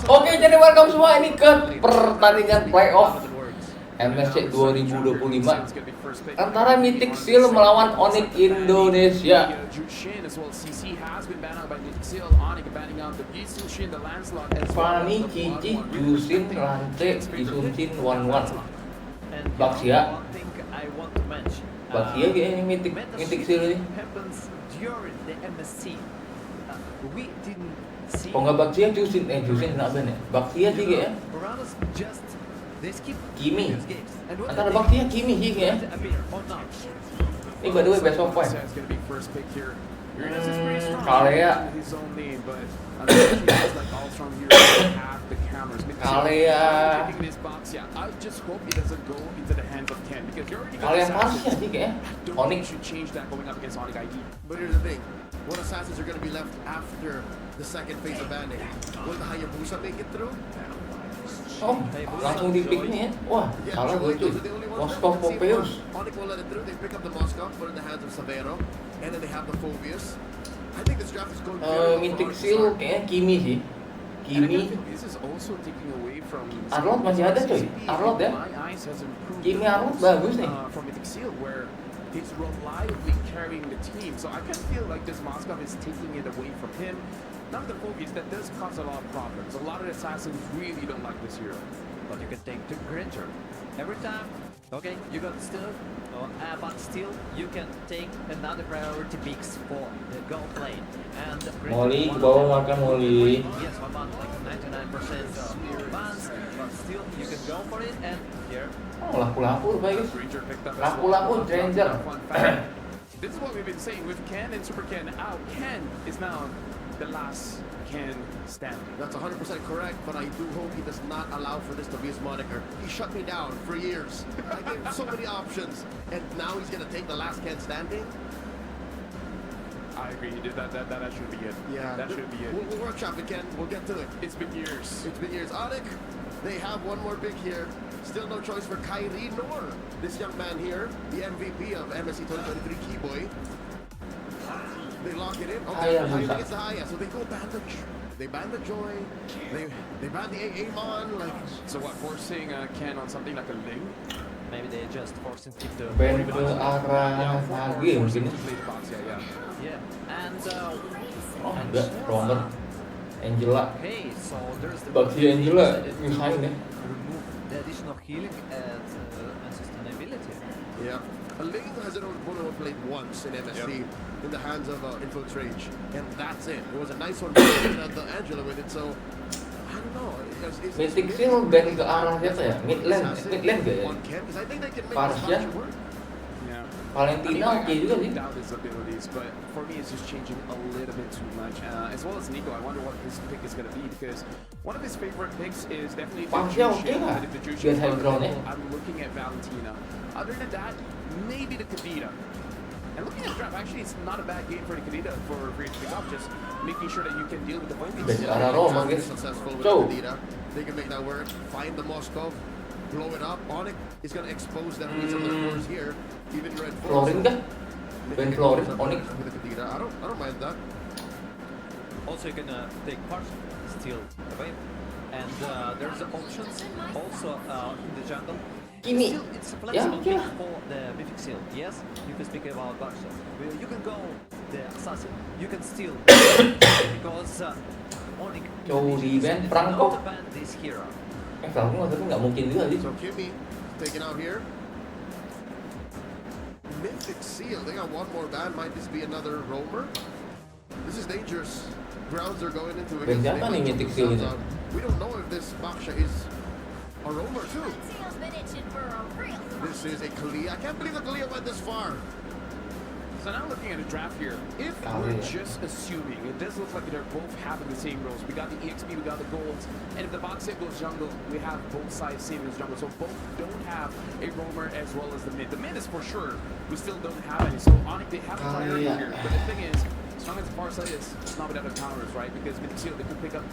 Oke, jadi welcome semua ini ke pertandingan playoff MSC 2025 antara Mythic Seal melawan Onic Indonesia. Fani, Cici, Jusin, Lance, Isunsin, Wan. Baksia kayaknya Mythic Seal ini. Oh nggak Baksia, Jusin kenapa nih? Baksia sih kayaknya. Kimi, antara Baksia Kimi sih kayaknya. Ini by the way best of 5. Kalea. Kalea Parsia sih kayaknya. Onic. But here's the thing. What assassins are going to be left after the second phase of banning? Will the Hayabusa make it through? Oh, langsung di pick nih ya. Wah, salah gue cuy. Moskov Popeus. Onic will let it through. They pick up the Moskov, put it in the hands of Savero, and then they have the Phobius. I think this draft is going to Mythic Seal kayaknya Kimi sih. Kimi. Arlot masih ada coy. Arlot ya. Kimi Arlot bagus nih. He's reliably carrying the team, so I kind of feel like this Moskov is taking it away from him. Not the focus, that does cause a lot of problems. A lot of assassins really don't like this hero. But you can take the Grinter every time. Okay, you got still, but still you can take another priority picks for the gold lane. And Molly, bawa makan Molly. Yes, one month like 99% of your bans, but still you can go for it. And here. Oh, laku guys. Laku Stranger. This is what we've been saying with Ken and Super Ken out. Ken is now the last Ken standing. That's 100% correct, but I do hope he does not allow for this to be his moniker. He shut me down for years. I gave him so many options, and now he's going to take the last Ken standing? I agree, that should be it. Yeah, that should be it. We'll workshop it, Ken. We'll get to it. It's been years. It's been years. Onic, they have one more pick here. Still no choice for Kyrie nor this young man here, the MVP of MSC 2023, Kibooyyy. They lock it in. Okay, I think it's the HADIAH. So they go ban the Joy. They ban the Amon. Like, so what? Forcing Ken on something like a Ling? Maybe they just forcing him to Ben ke arah Nagi mungkin. Yeah, and Oh enggak, Romer, Angela. okay, so there's the Baksia Angela nyusahin ya. remove the additional healing and sustainability. yeah. A Ling has only played once in MSC in the hands of Infiltrate, and that's it. It was a nice one, but the Angela with it, so I don't know. Mythic Seal Ben ke arah siapa ya? Midland gak ya? Because I think they can make Parsia. this work. Yeah. Valentina oke juga sih. Doubt his abilities, but for me it's just changing a little bit too much. As well as Nico, I wonder what his pick is going to be, because one of his favorite picks is definitely Parsia oke lah. Biar high ground ya. I'm looking at Valentina. Other than that, maybe the Kibooyyy. And looking at the draft, actually it's not a bad game for the Kibooyyy for you to pick up, just making sure that you can deal with the focus. Ben ke arah Roma guys. Successful with So. Kibooyyy. They can make that work. Find the Moskov, blow it up. Onic is going to expose them with some of the cores here. Even Red Florin kah? Ben Florin, Onic. With the Kibooyyy. I don't mind that. Also, you can take parts still away, and there's options also in the jungle. Kimi. Still, it's a flexible Yeah, pick for the Mythic Seal. Yes, you can speak about Barca. You can go the assassin. You can steal because Onic Cody Ben is Franco. not to ban this hero. Franco tapi nggak mungkin juga sih. So Kimmy taken out here. Mythic Seal, they got one more ban. Might this be another roamer? This is dangerous. Grounds are going into it. Ben siapa nih Mythic Seal ini? We don't know if this Baksha is a roamer too. This is a Kalia. I can't believe the Kalia went this far. So now looking at a draft here, if we're just assuming, it does look like they're both having the same roles. We got the EXP, we got the golds, and if the box set goes jungle, we have both sides saving as jungle. So both don't have a roamer as well as the mid. The mid is for sure, we still don't have any. So Onic, they have a priority here. But the thing is, as long as the far side is, it's not without the counters, right? Because Mythic Seal, they could pick up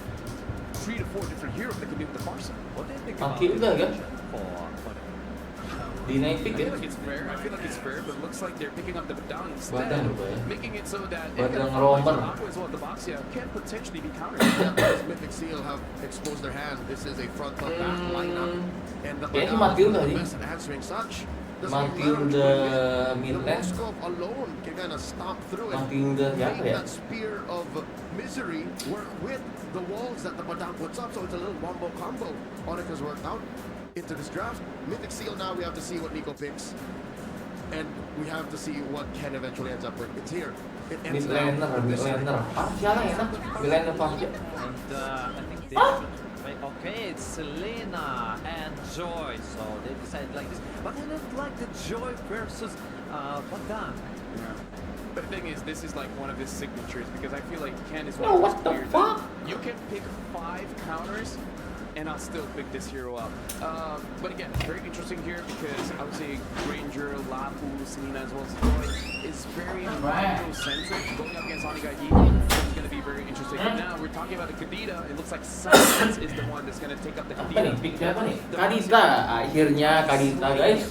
3 to 4 different heroes that can be with the far side. What do you think Aki udah kan? for Di Mythic I ya. feel like it's fair. I feel like it's fair, but it looks like they're picking up the down instead, Badan lupa ya. making it so that Badan Romer. as well, the box here can potentially be countered. Yeah, because Mythic Seal have exposed their hand. This is a front to back lineup, and the Kayaknya Badal Matilda is the nih. best at answering such. Matilda The Midland. Moskov alone can kind of stomp through it. Matilda siapa Make ya? that spear of misery work with the walls that the Badal puts up, so it's a little Wombo combo. Onic has worked out into this draft. Mythic Seal now we have to see what Nico picks, and we have to see what Ken eventually ends up with. It's here. It ends now. Midlaner. Ah, siapa yang enak? Midlaner pasti. And I think they should make, okay, it's Selena and Joy, so they decided like this. But I don't like the Joy versus Badan. But the thing is, this is like one of his signatures because I feel like Ken is No, one of what those the players fuck? that you can pick 5 counters and I'll still pick this hero up. But again, very interesting here because I would say Granger, Lapu, Selena as well as Joy is very Wombo-centric. Going up against Onic ID is going to be very interesting. But now we're talking about the Kadita. It looks like Silence is the one that's going to take up the Apa nih? Kadita. Pick siapa nih? Kadita. Akhirnya Kadita guys.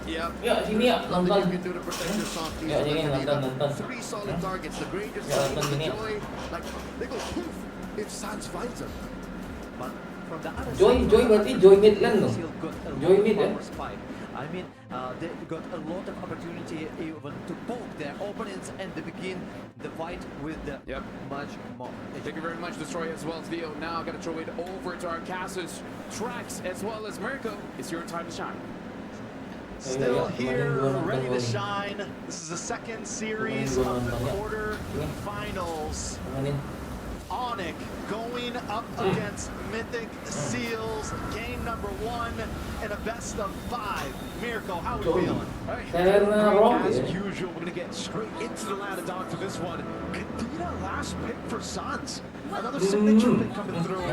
Yep. Yuk sini ya Nothing nonton. you can do to protect your softies. Yeah, Like yeah, Kadita. nonton. 3 solid targets. The Grangers, Yeah, nonton the gini. Joy, like they go poof if Sans finds them. But from the other Joy side, berarti Joy Midland dong. Seal got a Joy lot mid of ya. power spike. I mean, they got a lot of opportunity even to poke their opponents and they begin the fight with the Yep. much more. Thank you very much, Destroy, as well as Theo. Now got to throw it over to our Casus, Trax, as well as Mirko. It's your time to shine. Still Yeah, here, kemarin gua ready to nonton shine. This is the second series Kemarin gua of the nonton, ya. quarter Ini. finals. Temenin. Onic going up against Mythic Seals. Game number 1 and a best of 5. Mirko, how are we feeling? Selena Romer As ya. usual, we're going to get straight into the ladder dog for this one. Kadita last pick for Suns. Another signature pick coming through.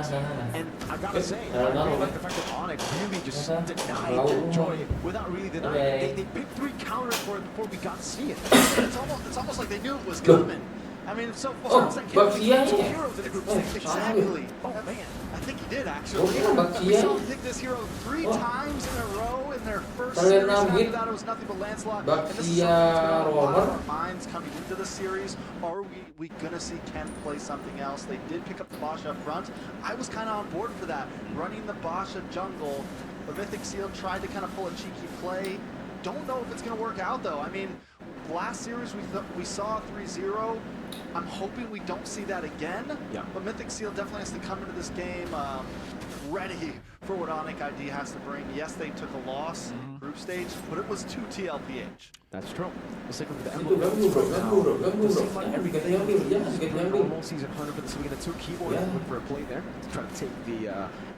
And I gotta say, I really like the fact that Onic really just denied their joy without really denying it. They picked 3 counters for it before we got to see it. It's almost like they knew it was coming. I mean, so far, it's like Baxian two ya? heroes in the group. Oh, Exactly. Oh man, I think he did actually. Oh, We Baxian. saw him pick this hero 3 times in a row in their first Selena series. After Mid. that, it was nothing but Lancelot. Baxian And this is something that's been on a lot of Romer. our minds coming into the series. Are we gonna see Ken play something else? They did pick up the Bosch up front. I was kind of on board for that, running the Bosch jungle. The Mythic Seal tried to kind of pull a cheeky play. Don't know if it's gonna work out though. I mean, last series we saw 3-0. I'm hoping we don't see that again. Yeah. But Mythic Seal definitely has to come into this game ready for what Onic ID has to bring. Yes, they took a loss group stage, but it was 2 TLPH. that's true. Let's take a look at the Itu ganggu bro, ganggu bro, ganggu bro. Seems like Jangan everything diambil, jangan diambil. almost season 100 for the swing of the 2 keyboard. Yeah. Looking for a play there to try to take the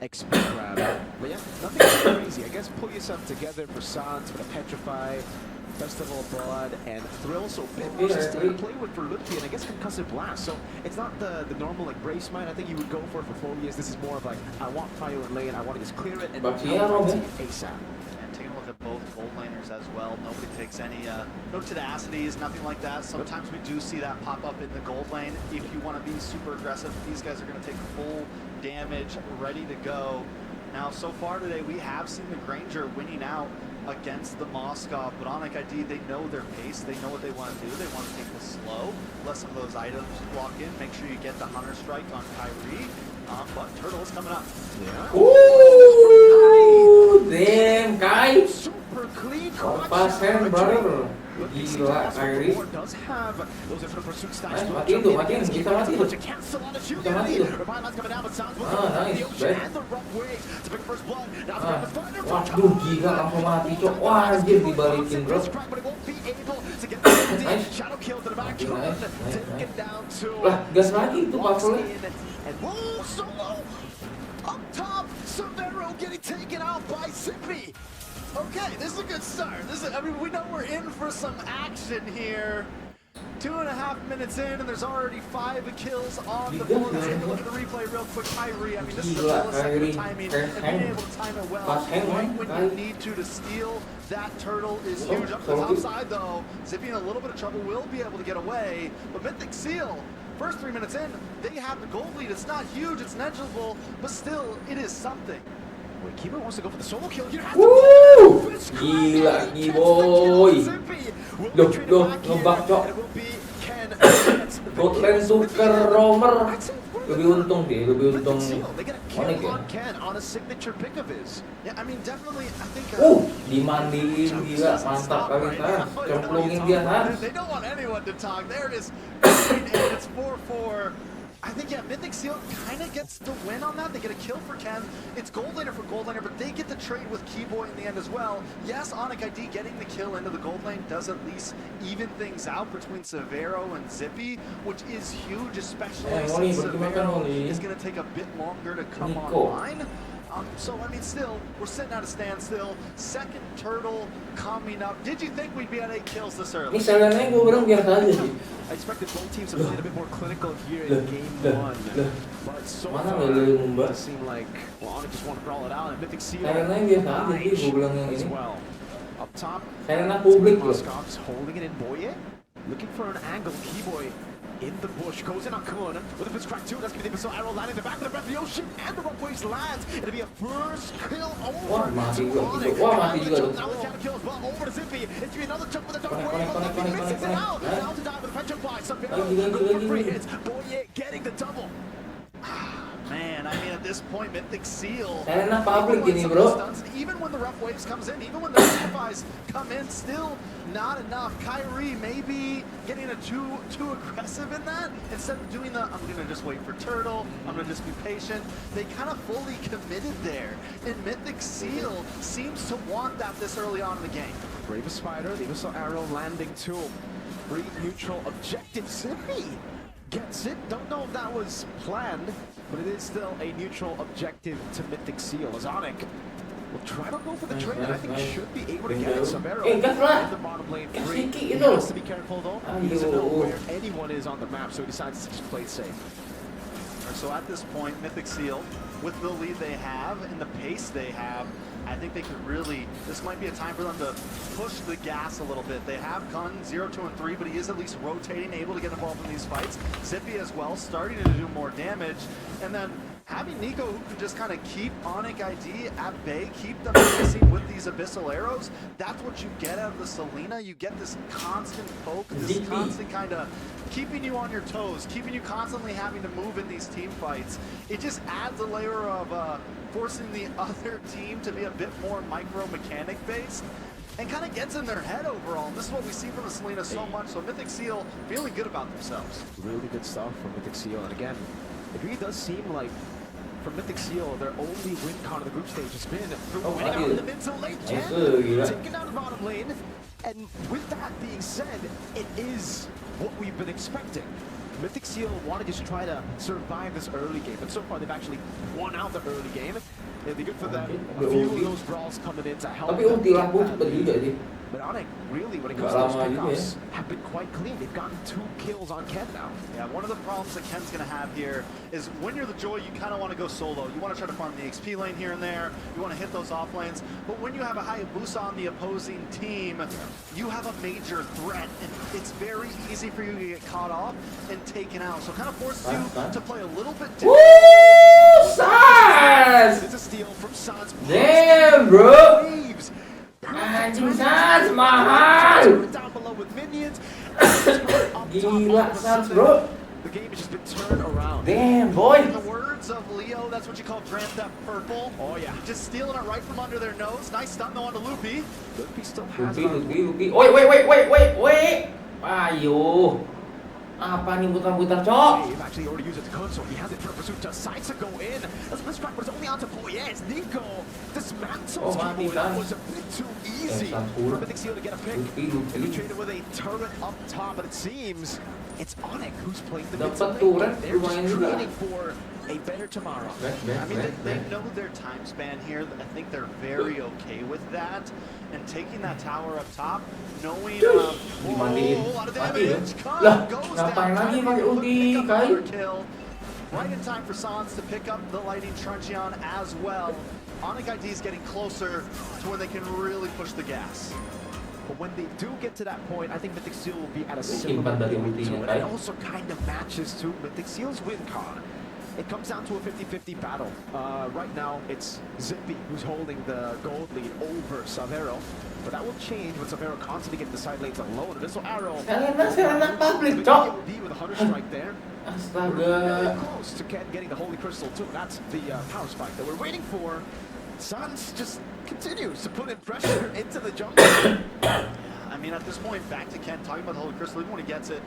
XP grab. But yeah, nothing too crazy. I guess pull yourself together for Sans, for the Petrify, Festival of Blood, and Thrill. So bit more Yeah, sustained right. play with Verlupti, and I guess Concussive Blast. So it's not the normal like Brace Mine I think you would go for Phobias. This is more of like, I want fire in lane, I want to just clear it, and Baxian I want Romer. to ASAP. And taking a look at both gold laners as well. Nobody takes any, no tenacity, nothing like that. Sometimes we do see that pop up in the gold lane. If you want to be super aggressive, these guys are going to take full damage, ready to go. Now, so far today, we have seen the Granger winning out against the Moskov, but Onic ID, they know their pace, they know what they want to do, they want to take this slow, let some of those items lock in, make sure you get the Hunter Strike on Kyrie, but Turtle's coming up. Yeah. Ooh, damn guys. Super clean Kompasen brother. Gila, Kyrie. does have those infinite pursuit stacks. Nice, matiin tuh, matiin, kita matiin. To cancel out a shoot. Kita matiin tuh. Revive coming down, but Sounds Ah, nice, the ocean baik. and the rough waves to pick first blood. Now Ah, the thunder. waduh gila langsung mati cok. Wah anjir dibalikin bro. But it won't be able to get the Nice. shadow kill to the back. Nice, Take it down to Lah gas lagi itu Pavlov. and whoa, solo up top. Severo getting taken out by Zippy. Okay, this is a good start. I mean, we know we're in for some action here. 2.5 minutes in, and there's already 5 kills on the board. Let's take a look at the replay real quick. Kyrie, I mean, this is a Gila, millisecond Kyrie. timing, and being able to time it well Pas hang, right man. when you Kyrie. need to steal that turtle is Oh, huge. Up to the top sorry. side, though, Zippy in a little bit of trouble, will be able to get away, but Mythic Seal, first 3 minutes in, they have the gold lead. It's not huge, it's negligible, but still, it is something. Kibooyyy. Kibooyyy wants to go for the solo kill. You have to Gila Kibooyyy. Loh, ngebak cok. Bot lane tuker romer. Lebih untung dia, lebih untung Onic ya. on a signature pick of his. Yeah, I mean, definitely, I think... Dimandiin gila, mantap kali Hans. Cemplungin dia Hans. They don't want anyone to talk. There it is. And it's 4-4. I think, yeah, Mythic Seal kind of gets the win on that. They get a kill for Ken. It's gold laner for gold laner, but they get the trade with Kibooyyy in the end as well. Yes, Onic ID getting the kill into the gold lane does at least even things out between Severo and Zippy, which is huge, especially since Severo is going to take a bit longer to come online. So, I mean, still, we're sitting at a standstill. Second turtle coming up. Did you think we'd be at 8 kills this early? Ini salahnya gue bilang biasa aja sih. I expected both teams to play a bit more clinical here in game 1. But so Mana far, nggak Mumba? it seemed like Onic just want to brawl it out, and Mythic Seal Salahnya biasa aja sih gue bilang yang as ini. well. Up top, Salahnya publik loh. Moscov's holding it in Boye, looking for an angle. Kibooyyy in the bush, goes in on Kun with a Blitz Crack 2. That's going to be the missile arrow landing in the back of the breath of the ocean, and the rope waves lands. It'll be a first kill over. Wah, mati juga. Now the counter kill as well over to Zippy. It's going to be another jump with a dark wave. He misses it out. Now to dive with a friendship fly. Severo looking for free hits. Boye getting the double. Man, I mean, at this point, Mythic Seal... Salahnya publik ini bro. Even when the rough waves comes in, even when the sacrifice come in, still not enough. Kyrie maybe getting too aggressive in that. Instead of doing the, I'm going to just wait for turtle, I'm going to just be patient. They kind of fully committed there. And Mythic Seal seems to want that this early on in the game. Brave Spider, the missile arrow landing too. Free neutral objective. Zippy gets it. Don't know if that was planned, but it is still a neutral objective to Mythic Seal. As Onic will try to go for the trade, and I think he should be able to get it. Severo in the bottom lane free. He has to be careful though. He doesn't know where anyone is on the map, so he decides to just play safe. So at this point, Mythic Seal, with the lead they have and the pace they have, I think they could really, this might be a time for them to push the gas a little bit. They have Kun 0, 2, and 3, but he is at least rotating, able to get involved in these fights. Zippy as well, starting to do more damage. And then having Nico who can just kind of keep Onic ID at bay, keep them missing with these abyssal arrows, that's what you get out of the Selena. You get this constant poke, this constant kind of keeping you on your toes, keeping you constantly having to move in these team fights. It just adds a layer of forcing the other team to be a bit more micro-mechanic based and kind of gets in their head overall. And this is what we see from the Selena so much. So Mythic Seal feeling good about themselves. Really good stuff from Mythic Seal. And again, it really does seem like for Mythic Seal, their only win con of the group stage has been through winning out in the mid to late gen, taking down the bottom lane. And with that being said, it is what we've been expecting. Mythic Seal want to just try to survive this early game, but so far they've actually won out the early game. It'd be good for them. A few of those brawls coming in to help them. But Onic, really, when it comes to those pickoffs, have been quite clean. They've gotten 2 kills on Ken now. Yeah, one of the problems that Ken's going to have here is when you're the Joy, you kind of want to go solo. You want to try to farm the XP lane here and there. You want to hit those off lanes. But when you have a Hayabusa on the opposing team, you have a major threat. And it's very easy for you to get caught off and taken out. So it kind of forces you to play a little bit different. Woo! Sans! It's a steal from Sans. Damn, bro! Waves. Anjing Sans, mahal! Down below with minions. Gila Sans, bro! The game has just been turned around. Damn, boy! In the words of Leo, that's what you call Grand Theft Purple. Oh yeah. Just stealing it right from under their nose. Nice stun though on to Loopy. Loopy still has it. Lupi. Wait! Ayo! Apa nih putar-putar, cok? They've actually already used it to console. He has it for pursuit. Just decides to go in. That's Blitz Crack, but it's only out to Boyes. Nico dismantles Kibooyyy. That was a bit too easy for Mythic Seal to get a pick. And he traded with a turret up top, but it seems it's Onic who's playing the mid lane. They're just trading for a better tomorrow. I mean, they know their time span here. I think they're very okay with that. And taking that tower up top, knowing a lot of damage. Goes down, pick up another kill. Right in time for Sans to pick up the Lightning Truncheon as well. Onic ID is getting closer to when they can really push the gas. But when they do get to that point, I think Mythic Seal will be at a similar level to it. And it also kind of matches to Mythic Seal's win con. it comes down to a 50-50 battle. Right now, it's Zippy who's holding the gold lead over Savero. But that will change when Savero constantly gets the side lanes alone. Abyssal Arrow. Serena public, cok. PUNGUT with a 100 strike there. We're Astaga. close to getting the Holy Crystal too. That's the power spike that we're waiting for. Suns just continues to put in pressure into the jungle. I mean, at this point, back to Ken talking about the Holy Crystal, even when he gets it,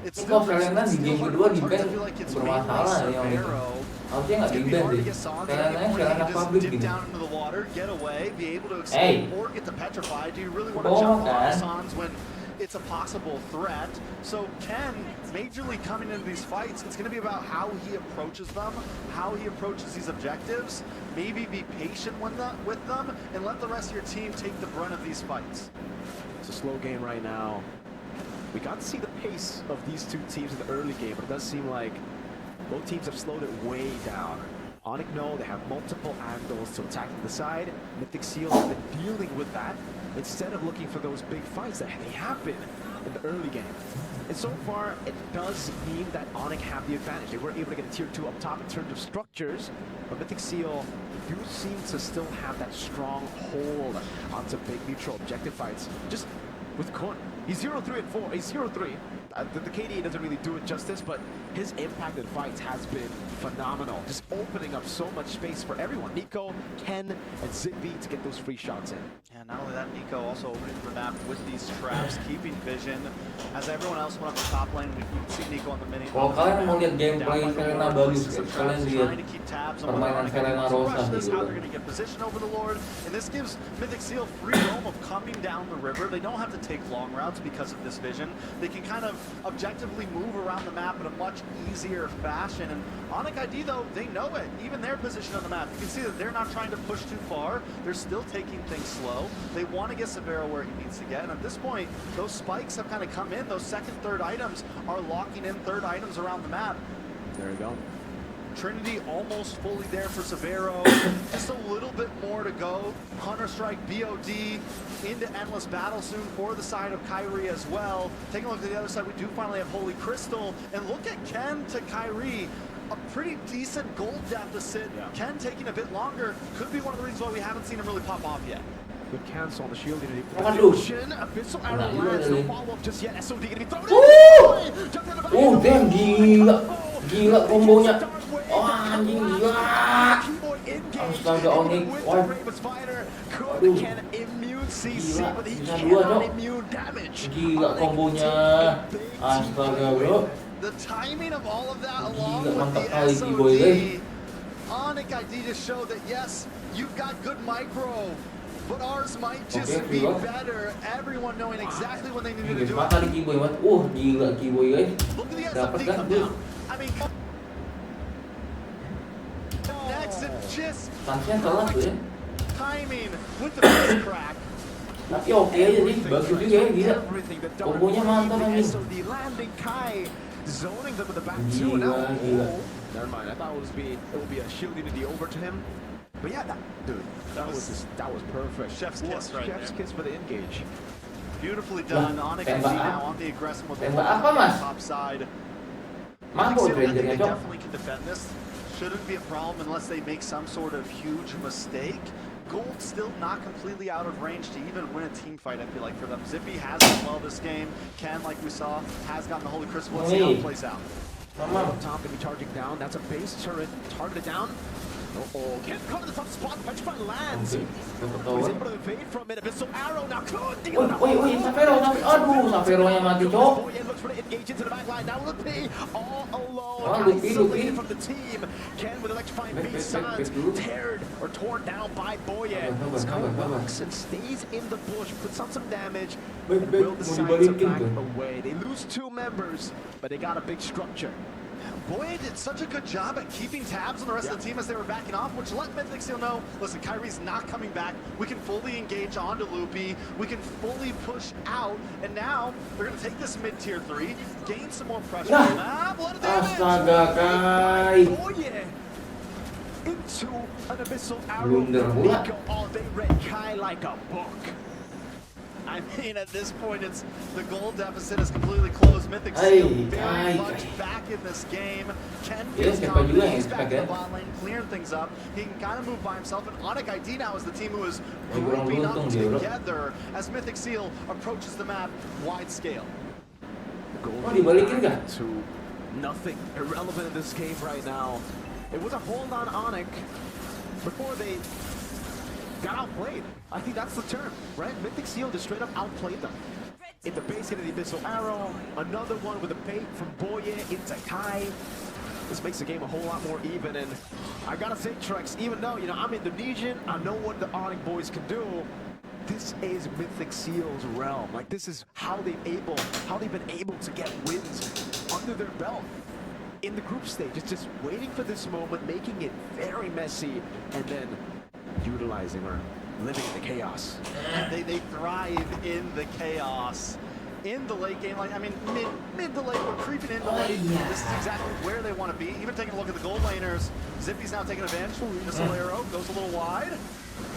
it's Kok still Serena di game kedua di hard ban to feel like it's bermasalah mainly ya itu. Savero. Harusnya nggak It's di gonna be ban hard to deh. get Sans Serena just public dip gitu. down into the water, get away, be able to Hey. escape, or get the petrified. Do you really want to Bohong jump on kan? Sans when it's a possible threat? So Ken, majorly coming into these fights, it's going to be about how he approaches them, how he approaches these objectives. Maybe be patient with them, and let the rest of your team take the brunt of these fights. It's a slow game right now. We got to see the pace of these two teams in the early game, but it does seem like both teams have slowed it way down. Onic know they have multiple angles to attack from the side. Mythic Seal have been dealing with that instead of looking for those big fights that they have been in the early game. And so far, it does mean that Onic have the advantage. They were able to get a tier 2 up top in terms of structures, but Mythic Seal do seem to still have that strong hold onto big neutral objective fights. Just with Kun. He's 0-3 and 4. He's 0-3. The KDA doesn't really do it justice, but his impact in fights has been phenomenal. Just opening up so much space for everyone. Nico, Ken, and Zippy to get those free shots in. And not only that, Nico also opening the map with these traps, keeping vision. As everyone else went up the top lane, we can see Nico on the mini. Kalau kalian mau lihat gameplay Serena bagus guys, kalian lihat Trying to keep tabs on permainan Serena Rosa how gitu. they're going to get position over the Lord. And this gives Mythic Seal free roam of coming down the river. They don't have to take long routes because of this vision. They can kind of objectively move around the map in a much easier fashion. And Onic ID, though, they know it. Even their position on the map, you can see that they're not trying to push too far. They're still taking things slow. They want to get Savero where he needs to get. And at this point, those spikes have kind of come in. Those second, third items are locking in third items around the map. There we go. Trinity almost fully there for Savero. Just a little bit more to go. Hunter Strike, BOD into Endless Battle soon for the side of Kyrie as well. Taking a look at the other side, we do finally have Holy Crystal. And look at Ken to Kyrie. A pretty decent gold deficit. Yeah. Ken taking a bit longer. Could be one of the reasons why we haven't seen him really pop off yet. Good cancel on the shield unity. Waduh. Abyssal Arrow lands. No follow-up just yet. SOD gonna be thrown in. Damn, gila. Gila kombonya. Oh, anjing gila. Astaga, Onic. Aduh. Gila, bisa dua dong. Gila kombonya. Astaga, bro. The timing of all of that along Gila, with mantap the kali Kibooyyy. SOD. Onic ID just showed that yes, you've got good micro, but ours might just be better. Everyone knowing exactly when they need to do it. Mata di Kibooyyy, gila Kibooyyy. Look at the Dapat SOD kan come tuh. down. I mean, next it just Tansnya telat tuh ya. timing with the first crack. Tapi oke aja sih, bagus juga ya, gila. Kombonya mantap anjing. SOD landing Kai, zoning them with the back Gila, two. Now, gila. never mind. I thought it would be a shield unity over to him. But yeah, that was perfect. Chef's kiss right Chef's there. kiss for the engage. Beautifully done. Lah, Onic ID tembak now on the aggressive with the Tembak apa, Mas? top side. Mampu I think Rangernya, they Cok. definitely can defend this. Shouldn't be a problem unless they make some sort of huge mistake. Gold still not completely out of range to even win a team fight, I feel like, for them. Zippy has done well this game. Ken, like we saw, has gotten the Holy Crystal. Let's see how it plays out. Mama. Up top, gonna be charging down. That's a base turret targeted down. Oh, can't come to the top spot. Petrify lands. He's able to evade from it. Abyssal Arrow now. Woi, Savero, aduh, Savero-nya mati, Cok. Kibooyyy looks for to engage into the back line. Now Lupi all alone. Oh, Lupi. Isolated from the team. Ken with electrifying Back, beast back, signs. back, back. Teared or torn down by Boye. Skywalks and stays in the bush. Puts on some damage. Back, back. Will the Mau Saints dibalikin back tuh. away. They lose 2 members, but they got a big structure. Boye did such a good job at keeping tabs on the rest of the team as they were backing off, which let Mythic Seal know, listen, Kyrie's not coming back. We can fully engage onto Loopy. We can fully push out. And now they're going to take this mid-tier 3, gain some more pressure. Nah. Blood damage. Astaga, Kai. Boye into an abyssal arrow. Blunder pula. Nico, oh, they read Kai like a book. I mean, at this point, it's the goal deficit is completely closed. Mythic still very much back in this game. Ken feels confident. He's back in the bot lane, clearing things up. He can kind of move by himself. And Onic ID now is the team who is grouping up together as Mythic Seal approaches the map wide scale. Dibalikin nggak? To nothing irrelevant in this game right now. It was a hold on Onic before they got outplayed. I think that's the term, right? Mythic Seal just straight up outplayed them. In the base hit of the Abyssal Arrow, another one with a bait from Kibooyyy into Kai. This makes the game a whole lot more even, and I gotta say, Trex, even though, you know, I'm Indonesian, I know what the Onic boys can do. This is Mythic Seal's realm. Like, this is how they've been able to get wins under their belt in the group stage. It's just waiting for this moment, making it very messy, and then utilizing or living in the chaos. They thrive in the chaos. In the late game, like, I mean, mid to late, we're creeping into late. This is exactly where they want to be. Even taking a look at the gold laners, Zippy's now taking advantage. Missile arrow goes a little wide.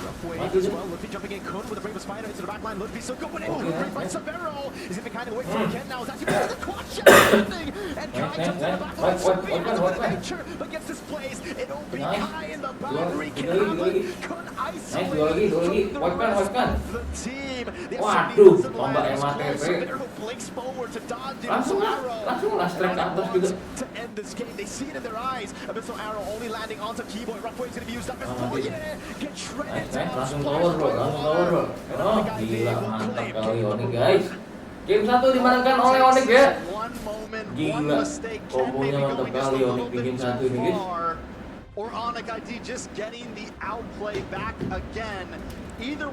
Rough wave as well. Ludwig jumping in, Kun with a Brave Spider into the back line. Ludwig still going in. Great by Severo. Is even kind of away from Ken now. Is actually the quad shot. And Kai jumps in the back line. Swiftly has a bit of nature, but gets displaced. It'll be Kai in the boundary. Kun isolated the team. Waduh, tombak MLBB. Severo blinks forward to dodge the Langsung lah strike ke atas juga. to end this game. They see it in their eyes. Abyssal Arrow only landing onto Kibooyyy. Rough wave's gonna be used up as get shredded down. Langsung tower bro, Oh, gila, mantap kali Onic guys. Game 1 dimenangkan oleh Onic ya. Gila, kombonya mantap kali Onic di game 1 ini guys. Or Onic ID just getting the outplay back again. Either